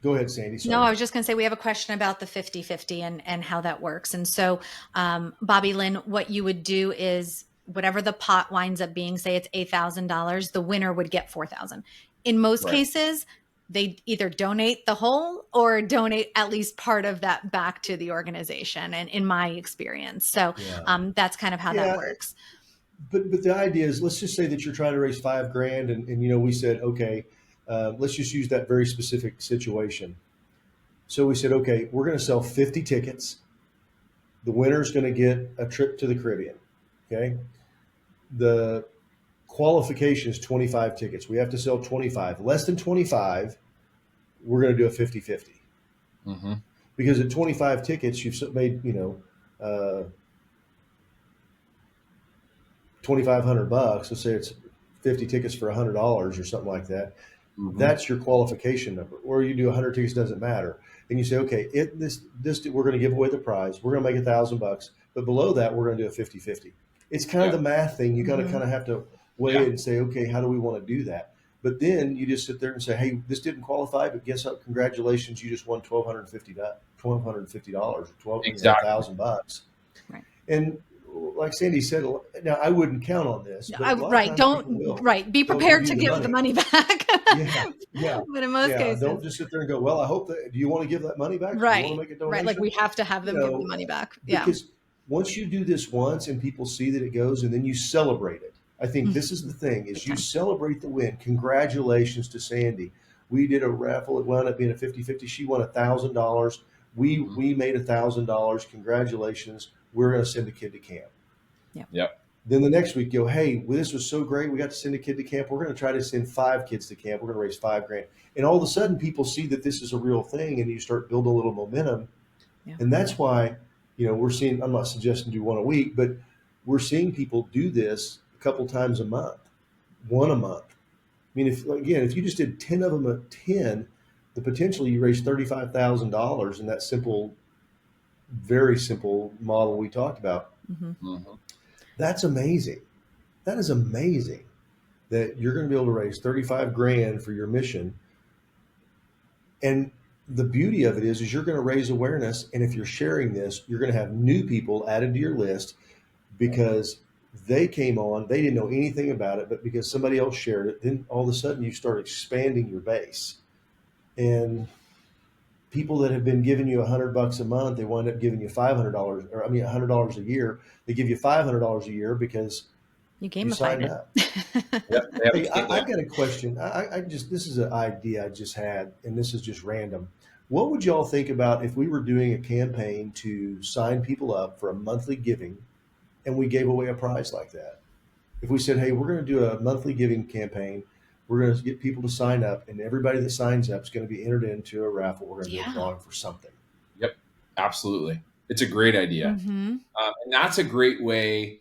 go ahead, Sandy. Sorry. No, I was just going to say, we have a question about the 50-50 and how that works. And so, Bobby Lynn, what you would do is, whatever the pot winds up being, say it's $8,000, the winner would get $4,000. In most cases, they either donate the whole or donate at least part of that back to the organization. And in my experience, so that's kind of how that works. But the idea is, let's just say that you're trying to raise $5,000, and we said, okay, let's just use that very specific situation. So we said, okay, we're going to sell 50 tickets. The winner's going to get a trip to the Caribbean. Okay. The qualification is 25 tickets. We have to sell 25. Less than 25, we're going to do a 50-50. Mm-hmm. Because at 25 tickets, you've made, $2,500. Let's say it's 50 tickets for $100 or something like that. Mm-hmm. That's your qualification number. Or you do 100 tickets, doesn't matter. And you say, okay, this we're going to give away the prize. We're going to make $1,000, but below that, we're going to do a 50-50. It's kind of the math thing. You got to kind of have to weigh it and say, okay, how do we want to do that? But then you just sit there and say, hey, this didn't qualify, but guess what? Congratulations, you just won $1,250 or $1,000. Right. And like Sandy said, now I wouldn't count on this. But be prepared to give the money back. yeah. But in most cases, don't just sit there and go, well, I hope that. Do you want to give that money back? Right. Do you want to make a donation? Right. Like, we have to have them give the money back. Yeah. Because once you do this once and people see that it goes, and then you celebrate it. I think this is the thing, is you celebrate the win. Congratulations to Sandy. We did a raffle. It wound up being a 50-50. She won $1,000. We made $1,000. Congratulations. We're going to send a kid to camp. Yep. Then the next week, hey, this was so great. We got to send a kid to camp. We're going to try to send 5 kids to camp. We're going to raise $5,000. And all of a sudden, people see that this is a real thing, and you start building a little momentum. Yeah. And that's why, we're seeing, I'm not suggesting do one a week, but we're seeing people do this a couple times a month, one a month. I mean, if you just did 10 of them at 10, the potential you raise $35,000 in that simple, very simple model we talked about. Mm-hmm. Mm-hmm. That's amazing. That is amazing that you're going to be able to raise $35,000 for your mission. And the beauty of it is you're going to raise awareness. And if you're sharing this, you're going to have new people added to your list because they came on, they didn't know anything about it, but because somebody else shared it, then all of a sudden you start expanding your base. And people that have been giving you $100 a month, they wind up giving you $500, or I mean $100 a year. They give you $500 a year because You you gamified signed it. up. Yep, they have Hey, a I got a question. I just, this is an idea I just had, and this is just random. What would y'all think about if we were doing a campaign to sign people up for a monthly giving and we gave away a prize like that? If we said, hey, we're going to do a monthly giving campaign, we're going to get people to sign up, and everybody that signs up is going to be entered into a raffle. We're going to do a Yeah. drawing for something. Yep, absolutely. It's a great idea. Mm-hmm. And that's a great way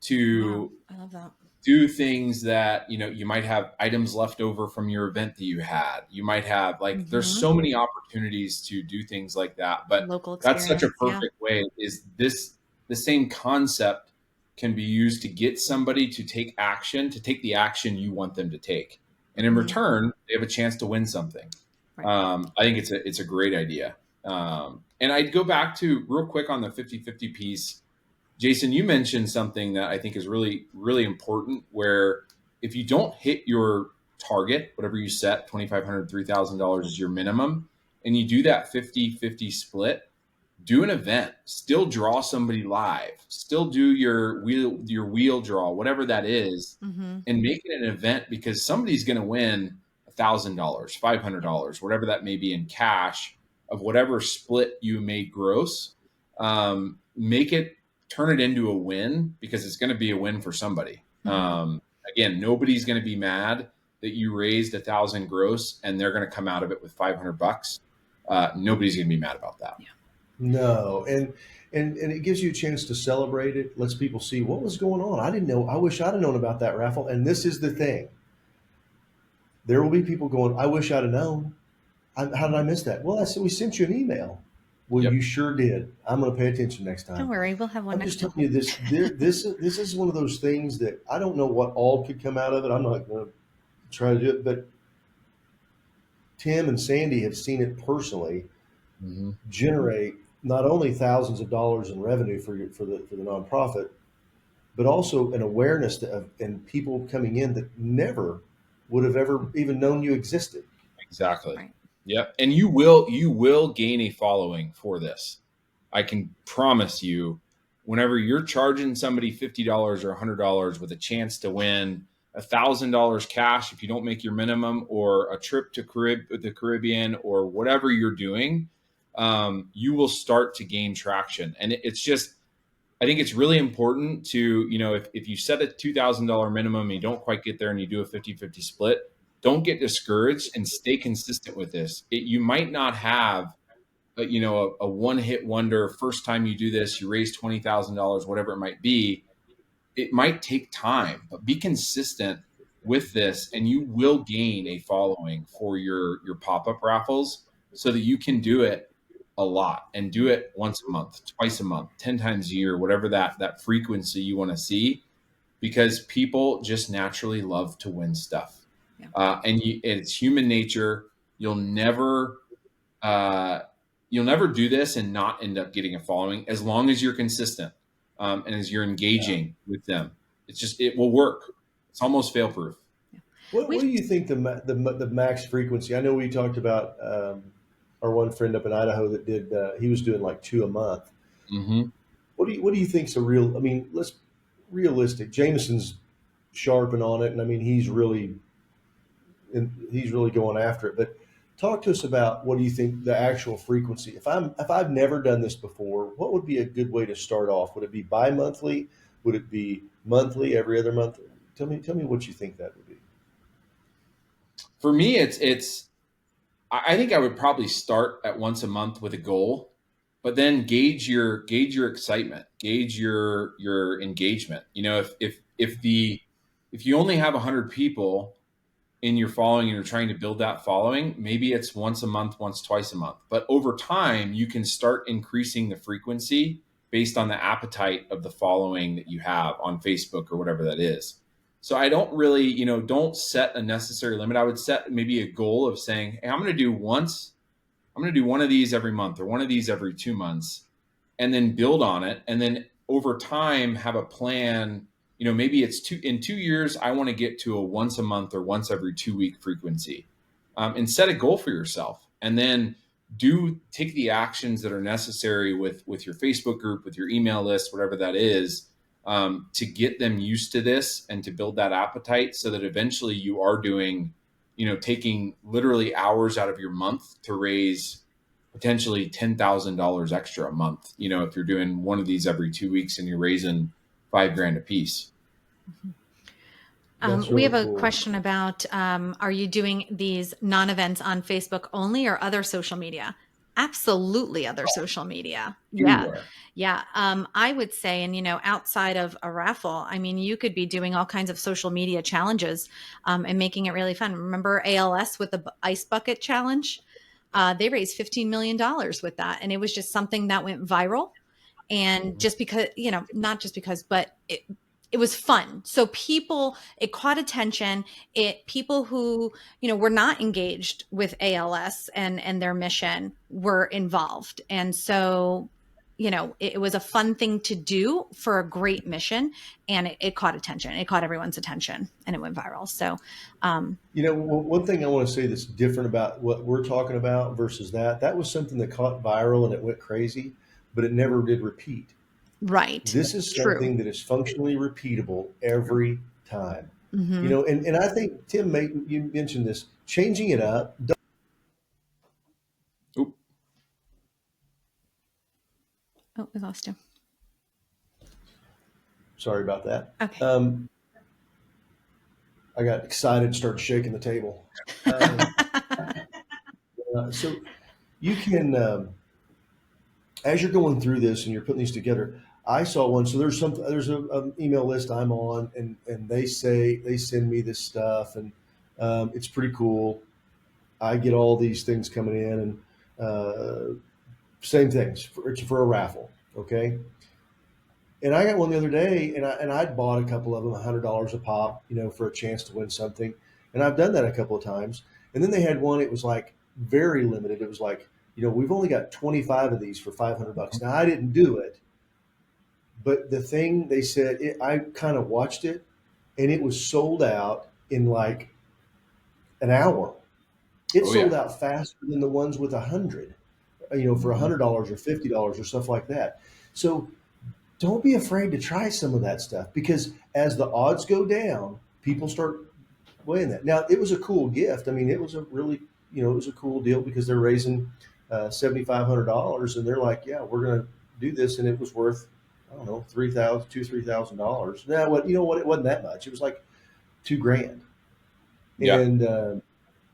to Wow. I love that. do things that, you might have items left over from your event that you had. You might have there's Mm-hmm. so many opportunities to do things like that. But Local that's such a experience. Yeah. perfect way. Is this the same concept can be used to get somebody to take action, to take the action you want them to take. And in Mhm. return, they have a chance to win something. Right. I think it's a great idea. And I'd go back to real quick on the 50-50 piece. Jason, you mentioned something that I think is really, really important, where if you don't hit your target, whatever you set, $2,500, $3,000 is your minimum, and you do that 50-50 split, do an event, still draw somebody live, still do your wheel draw, whatever that is, Mm-hmm. and make it an event, because somebody's going to win $1,000, $500, whatever that may be in cash of whatever split you made gross. Turn it into a win, because it's going to be a win for somebody. Mm-hmm. Again, nobody's going to be mad that you raised 1,000 gross and they're going to come out of it with $500. Nobody's going to be mad about that. Yeah. No, and it gives you a chance to celebrate it. Lets people see what was going on. I didn't know. I wish I'd have known about that raffle. And this is the thing: there will be people going, "I wish I'd have known. How did I miss that?" Well, I said we sent you an email. Well, Yep. you sure did. I'm going to pay attention next time. Don't worry, we'll have one I'm next just time. telling you this. This is one of those things that I don't know what all could come out of it. I'm not going to try to do it, but Tim and Sandy have seen it personally Mm-hmm. generate not only thousands of dollars in revenue for the nonprofit, but also an awareness and people coming in that never would have ever even known you existed. Exactly. Right. Yep. And you will gain a following for this. I can promise you, whenever you're charging somebody $50 or $100 with a chance to win $1,000 cash if you don't make your minimum, or a trip to the Caribbean, or whatever you're doing, you will start to gain traction. And it's just, I think it's really important to, if you set a $2,000 minimum and you don't quite get there and you do a 50-50 split, don't get discouraged and stay consistent with this. You might not have a one-hit wonder. First time you do this, you raise $20,000, whatever it might be. It might take time, but be consistent with this, and you will gain a following for your pop-up raffles, so that you can do it a lot, and do it once a month, twice a month, 10 times a year, whatever that frequency you want to see, because people just naturally love to win stuff. Yeah. It's human nature. You'll never do this and not end up getting a following, as long as you're consistent, and as you're engaging with them. It will work. It's almost fail proof. What do you think the max frequency? I know we talked about our one friend up in Idaho that did. He was doing like 2 a month. Mm-hmm. What do you think's a real? I mean, let's realistic. Jameson's sharping on it, and I mean he's really going after it. But talk to us about, what do you think the actual frequency? If I've never done this before, what would be a good way to start off? Would it be bi-monthly? Would it be monthly, every other month? Tell me what you think that would be. For me, I think I would probably start at once a month with a goal, but then gauge your excitement, gauge your engagement. If you only have 100 people in your following and you're trying to build that following, maybe it's once a month, once, twice a month. But over time, you can start increasing the frequency based on the appetite of the following that you have on Facebook or whatever that is. So I don't really, don't set a necessary limit. I would set maybe a goal of saying, hey, I'm going to do one of these every month, or one of these every 2 months, and then build on it. And then over time, have a plan. Maybe it's in 2 years, I want to get to a once a month or once every 2 week frequency, and set a goal for yourself, and then do take the actions that are necessary with your Facebook group, with your email list, whatever that is, to get them used to this and to build that appetite, so that eventually you are doing, taking literally hours out of your month to raise potentially $10,000 extra a month. If you're doing one of these every 2 weeks and you're raising $5,000 a piece. That's We really have a cool. question about, are you doing these non-events on Facebook only or other social media? Absolutely other social media. Yeah. Anywhere. Yeah. I would say, and outside of a raffle, I mean, you could be doing all kinds of social media challenges and making it really fun. Remember ALS with the ice bucket challenge? They raised $15 million with that. And it was just something that went viral. And just because, not just because, but it was fun. So it caught attention. People who, were not engaged with ALS and their mission were involved. And so, it was a fun thing to do for a great mission, and it caught attention. It caught everyone's attention, and it went viral. So, One thing I want to say that's different about what we're talking about versus that was something that caught viral and it went crazy, but it never did repeat. right. This is True. something that is functionally repeatable every time. Mm-hmm. And I think Tim, you mentioned this, changing it up. Oop. Oh, we lost him. Sorry about that. Okay. I got excited and started shaking the table. So you can, as you're going through this and you're putting these together, I saw one. So there's an email list I'm on, and they send me this stuff, and it's pretty cool. I get all these things coming in, and same things. It's for a raffle, okay. And I got one the other day, and I'd bought a couple of them, $100 a pop, for a chance to win something. And I've done that a couple of times. And then they had one. It was like very limited. It was like, we've only got 25 of these for $500. Now I didn't do it, but the thing they said, I kind of watched it, and it was sold out in like an hour. It Oh, sold yeah. out faster than the ones with 100, for $100 or $50 or stuff like that. So don't be afraid to try some of that stuff, because as the odds go down, people start weighing that. Now, it was a cool gift. I mean, it was a really, it was a cool deal, because they're raising $7,500, and they're like, yeah, we're going to do this. And it was worth, I don't know, $3,000. Now, what, it wasn't that much. It was like $2,000. Yeah. And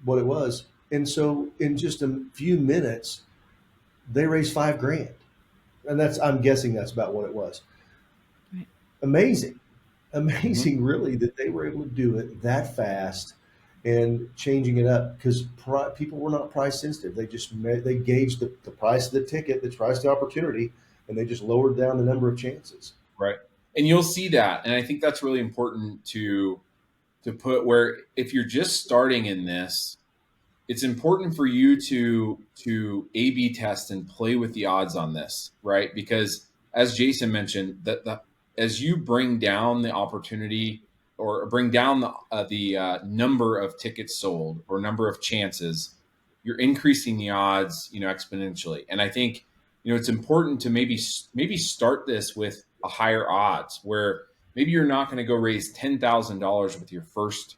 what it was. And so in just a few minutes, they raised $5,000. And I'm guessing that's about what it was. Right. Amazing, really, that they were able to do it that fast and changing it up, because people were not price sensitive. They gauged the price of the ticket, the price of the opportunity, and they just lowered down the number of chances. Right. And you'll see that. And I think that's really important to put, where if you're just starting in this, it's important for you to A/B test and play with the odds on this, right? Because as Jason mentioned, that as you bring down the opportunity, or bring down the number of tickets sold or number of chances, you're increasing the odds, exponentially. And I think, it's important to maybe start this with a higher odds, where maybe you're not going to go raise $10,000 with your first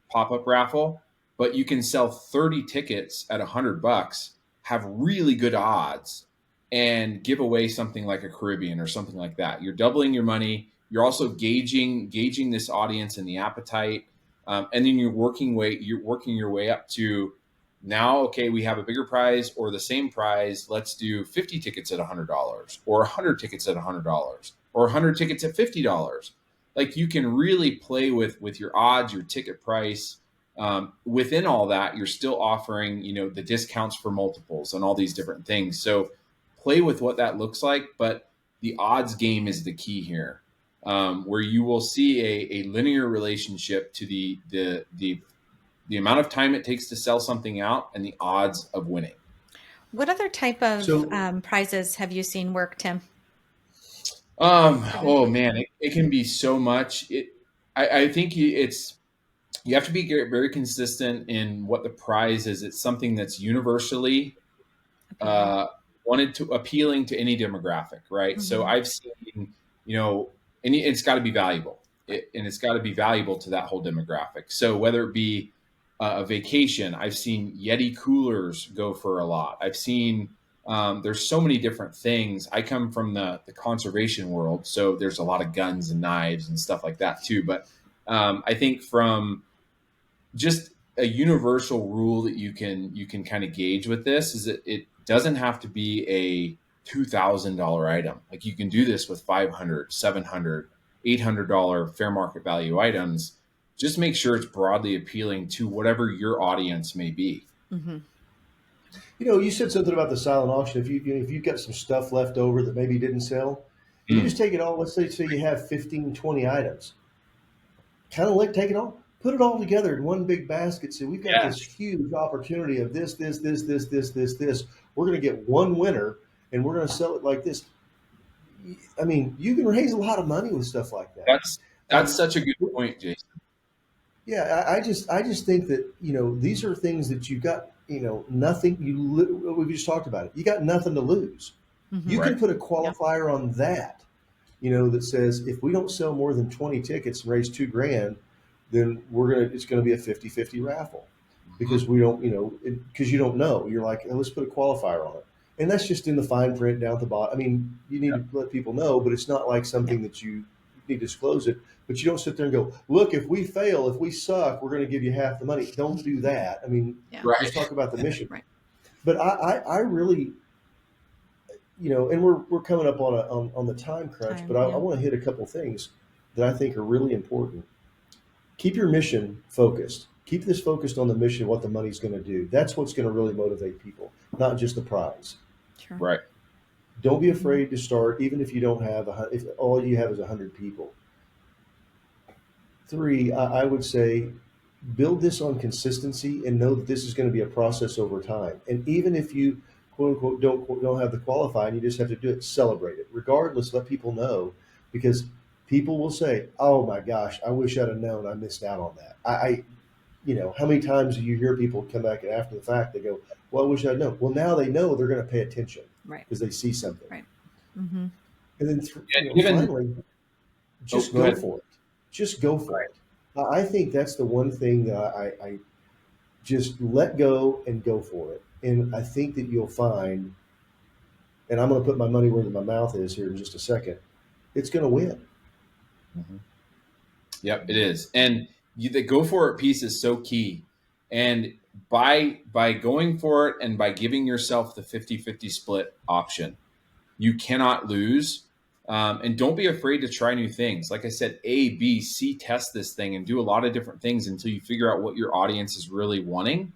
pop-up raffle, but you can sell 30 tickets at $100, have really good odds, and give away something like a Caribbean or something like that. You're doubling your money. You're also gauging this audience and the appetite, and then you're working your way up to, now, okay, we have a bigger prize or the same prize. Let's do 50 tickets at $100, or 100 tickets at $100, or 100 tickets at $50. Like, you can really play with your odds, your ticket price. Within all that, you're still offering, the discounts for multiples and all these different things. So play with what that looks like, but the odds game is the key here, where you will see a linear relationship to the amount of time it takes to sell something out and the odds of winning. What other type of So prizes have you seen work, Tim? Oh man, it can be so much. I think you have to be very consistent in what the prize is. It's something that's universally wanted to appealing to any demographic, right? So I've seen, and it's got to be valuable, and it's got to be valuable to that whole demographic. So whether it be a vacation, I've seen Yeti coolers go for a lot. I've seen there's so many different things. I come from the conservation world, so there's a lot of guns and knives and stuff like that too. But I think from just a universal rule that you can kind of gauge with this is that it doesn't have to be a $2,000 item. Like you can do this with $500, $700, $800 fair market value items. Just make sure it's broadly appealing to whatever your audience may be. You said something about the silent auction. If you've got some stuff left over that maybe didn't sell, you just take it all. Let's say you have 15, 20 items. Kind of take it all, put it all together in one big basket. So we've got this huge opportunity of this. We're going to get one winner, and we're going to sell it like this. I mean, you can raise a lot of money with stuff like that. That's such a good point, Jason. Yeah, I just think that these are things that you've got. Nothing. We just talked about it. You got nothing to lose. You can put a qualifier on that. That says if we don't sell more than 20 tickets and raise $2,000, then it's going to be a 50-50 raffle because we don't, because you don't know. You're like, let's put a qualifier on it. And that's just in the fine print down at the bottom. I mean, you need to let people know, but it's not like something that you need to disclose it. But you don't sit there and go, look, if we fail, if we suck, we're going to give you half the money. Don't do that. I mean, let's talk about the mission. But I really, and we're coming up on the time crunch, but I want to hit a couple things that I think are really important. Keep your mission focused. Keep this focused on the mission, what the money's going to do. That's what's going to really motivate people, not just the prize. Sure. Right. Don't be afraid to start, even if you don't have if all you have is 100 people. 3, I would say, build this on consistency and know that this is going to be a process over time. And even if you quote unquote don't have the qualifying, you just have to do it. Celebrate it, regardless. Let people know, because people will say, "Oh my gosh, I wish I'd have known. I missed out on that." How many times do you hear people come back and after the fact they go, "Well, I wish I'd known." Well, now they know they're going to pay attention, because they see something. Right. And then finally, just go for it. Just go for it. I think that's the one thing that I just let go and go for it. And I think that you'll find, and I'm going to put my money where my mouth is here in just a second, it's going to win. Yep, it is. And the go for it piece is so key. And by going for it and by giving yourself the 50-50 split option, you cannot lose. And don't be afraid to try new things. Like I said, A, B, C, test this thing and do a lot of different things until you figure out what your audience is really wanting.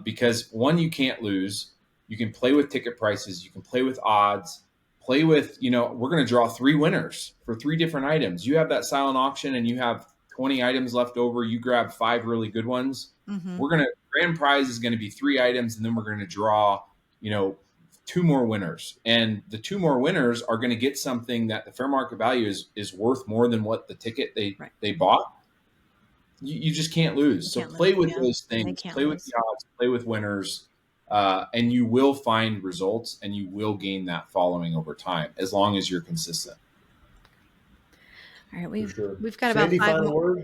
Because one, you can't lose. You can play with ticket prices. You can play with odds. Play with, we're going to draw 3 winners for 3 different items. You have that silent auction and you have 20 items left over. You grab 5 really good ones. Grand prize is going to be 3 items, and then we're going to draw, 2 more winners. And the 2 more winners are going to get something that the fair market value is worth more than what the ticket they bought. You just can't lose. So play with those things. Play with the odds. Play with winners. And you will find results, and you will gain that following over time as long as you're consistent. All right, we've got about Sandy, 5 more.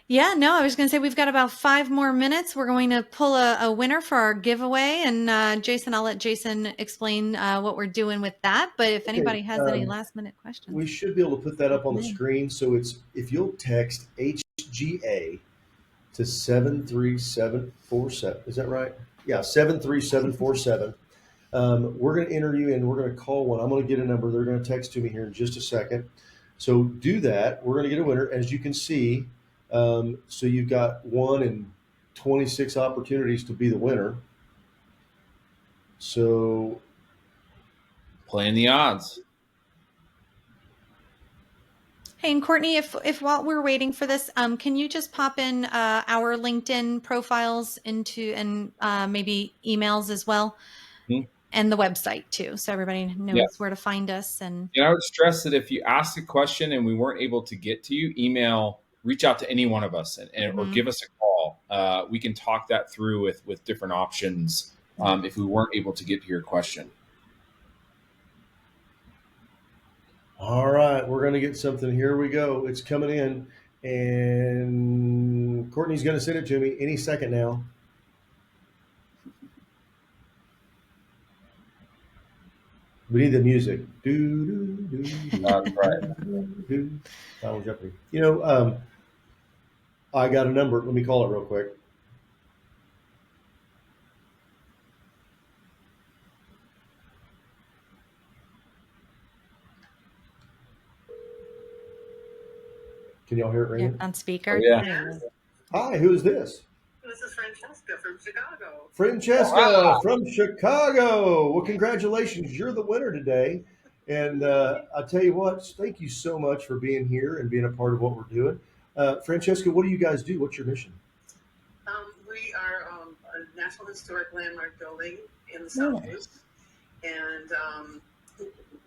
Yeah, no, I was going to say we've got about 5 more minutes. We're going to pull a winner for our giveaway, and Jason, I'll let Jason explain what we're doing with that. But if anybody has any last minute questions, we should be able to put that up on the screen. So it's if you'll text HGA to 73747. Is that right? Yeah, 73747. We're going to enter you and we're going to call one. I'm going to get a number. They're going to text to me here in just a second. So do that. We're going to get a winner. As you can see, so you've got 1 in 26 opportunities to be the winner. So playing the odds. Hey, and Courtney, if while we're waiting for this, can you just pop in our LinkedIn profiles into and maybe emails as well, and the website too, so everybody knows where to find us. And I would stress that if you ask a question and we weren't able to get to you, reach out to any one of us or give us a call. We can talk that through with different options if we weren't able to get to your question. All right, we're going to get something. Here we go. It's coming in, and Courtney's going to send it to me any second now. We need the music. That's right. Final Jeopardy. I got a number. Let me call it real quick. Can y'all hear it ringing? On speaker. Oh, yeah. Hi, who is this? This is Francesca from Chicago. Francesca Wow. from Chicago. Well, congratulations. You're the winner today. And I'll tell you what, thank you so much for being here and being a part of what we're doing. Francesca, what do you guys do? What's your mission? We are a National Historic Landmark building in the Southeast. And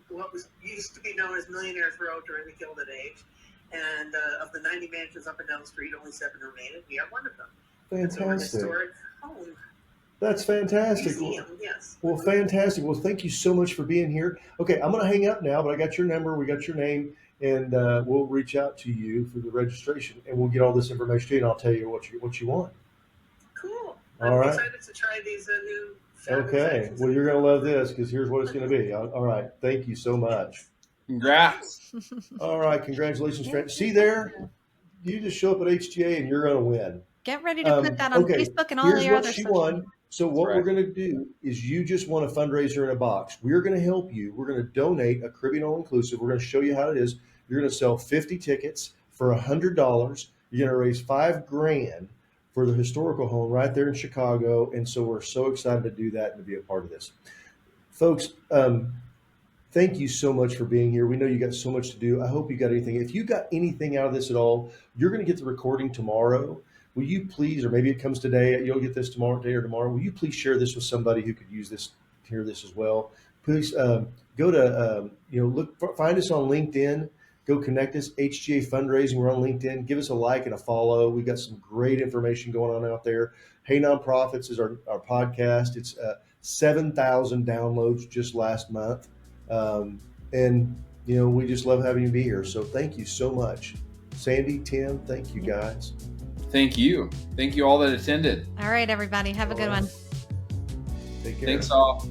what used to be known as Millionaires Row during the Gilded Age. And of the 90 mansions up and down the street, only 7 remain. We are one of them. Fantastic. And so we're historic home. That's fantastic. Museum, yes. Well, fantastic. Well, thank you so much for being here. Okay, I'm going to hang up now, but I got your number, we got your name, and we'll reach out to you for the registration, and we'll get all this information to you, and I'll tell you what you want. Cool. All I'm right. excited to try these new. Okay. Well, you're going to love this because here's what it's going to be. All right. Thank you so much. Congrats. All right. Congratulations, friend. See there? You just show up at HTA and you're going to win. Get ready to put that on Facebook and all Here's your what other she social won. So what Right. we're going to do is you just won a fundraiser in a box. We're going to help you. We're going to donate a Caribbean all-inclusive. We're going to show you how it is. You're going to sell 50 tickets for $100. You're going to raise $5,000 for the historical home right there in Chicago. And so we're so excited to do that and to be a part of this. Folks, thank you so much for being here. We know you got so much to do. I hope you got anything. If you got anything out of this at all, you're going to get the recording tomorrow. Will you please, or maybe it comes today, you'll get this tomorrow, will you please share this with somebody who could use this, hear this as well? Please go to, find us on LinkedIn, go connect us, HGA Fundraising, we're on LinkedIn, give us a like and a follow. We got some great information going on out there. Hey Nonprofits is our podcast. It's 7,000 downloads just last month. We just love having you be here. So thank you so much. Sandy, Tim, thank you guys. Thank you. Thank you all that attended. All right, everybody. Have a good one. Take care. Thanks all.